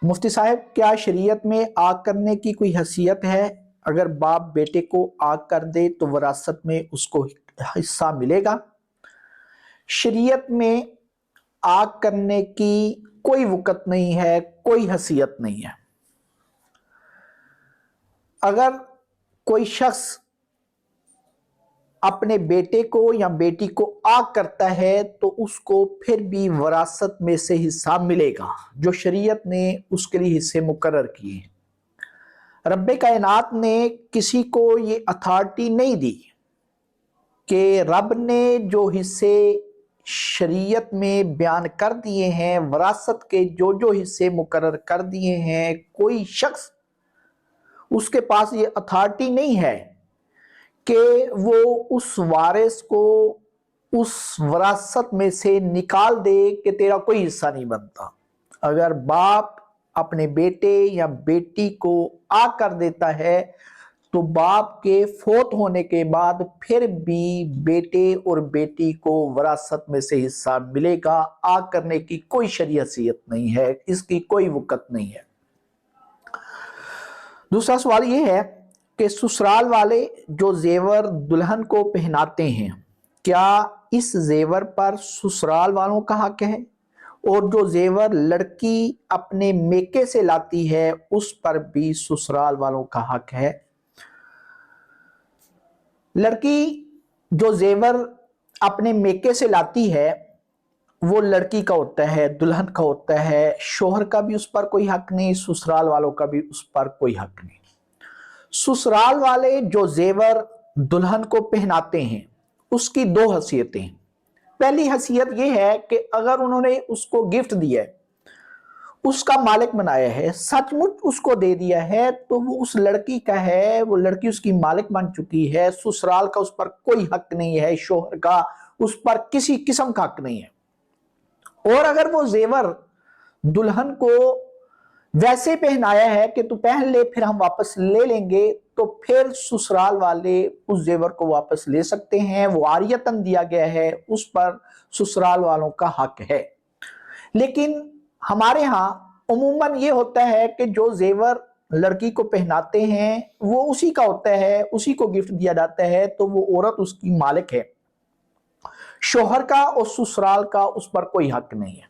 मुफ्ती साहब, क्या शरीयत में आग करने की कोई हैसियत है? अगर बाप बेटे को आग कर दे तो वरासत में उसको हिस्सा मिलेगा? शरीयत में आग करने की कोई वक़्त नहीं है, कोई हैसियत नहीं है। अगर कोई शख्स अपने बेटे को या बेटी को आग करता है तो उसको फिर भी वरासत में से हिस्सा मिलेगा जो शरीयत ने उसके लिए हिस्से मुकर्रर किए। रब्बे कायनात ने किसी को ये अथॉरिटी नहीं दी कि रब ने जो हिस्से शरीयत में बयान कर दिए हैं, वरासत के जो जो हिस्से मुकर्रर कर दिए हैं, कोई शख्स उसके पास ये अथॉरिटी नहीं है कि वो उस वारिस को उस वरासत में से निकाल दे कि तेरा कोई हिस्सा नहीं बनता। अगर बाप अपने बेटे या बेटी को आग कर देता है तो बाप के फोत होने के बाद फिर भी बेटे और बेटी को वरासत में से हिस्सा मिलेगा। आग करने की कोई शरीयत हैसियत नहीं है, इसकी कोई वक़्त नहीं है। दूसरा सवाल यह है कि ससुराल वाले जो जेवर दुल्हन को पहनाते हैं, क्या इस जेवर पर ससुराल वालों का हक है? और जो जेवर लड़की अपने मेके से लाती है उस पर भी ससुराल वालों का हक है? लड़की जो जेवर अपने मेके से लाती है वो लड़की का होता है, दुल्हन का होता है। शोहर का भी उस पर कोई हक नहीं, ससुराल वालों का भी उस पर कोई हक नहीं। ससुराल वाले जो जेवर दुल्हन को पहनाते हैं उसकी दो हैसियतें। पहली हैसियत यह है कि अगर उन्होंने उसको गिफ्ट दिया है, उसका मालिक बनाया है, सचमुच उसको दे दिया है, तो वो उस लड़की का है, वो लड़की उसकी मालिक बन चुकी है। ससुराल का उस पर कोई हक नहीं है, शोहर का उस पर किसी किस्म का हक नहीं है। और अगर वो जेवर दुल्हन को वैसे पहनाया है कि तू पहन ले फिर हम वापस ले लेंगे, तो फिर ससुराल वाले उस जेवर को वापस ले सकते हैं। वो आरियतन दिया गया है, उस पर ससुराल वालों का हक है। लेकिन हमारे यहाँ उमूमन ये होता है कि जो जेवर लड़की को पहनाते हैं वो उसी का होता है, उसी को गिफ्ट दिया जाता है, तो वो औरत उसकी मालिक है। शोहर का और ससुराल का उस पर कोई हक नहीं है।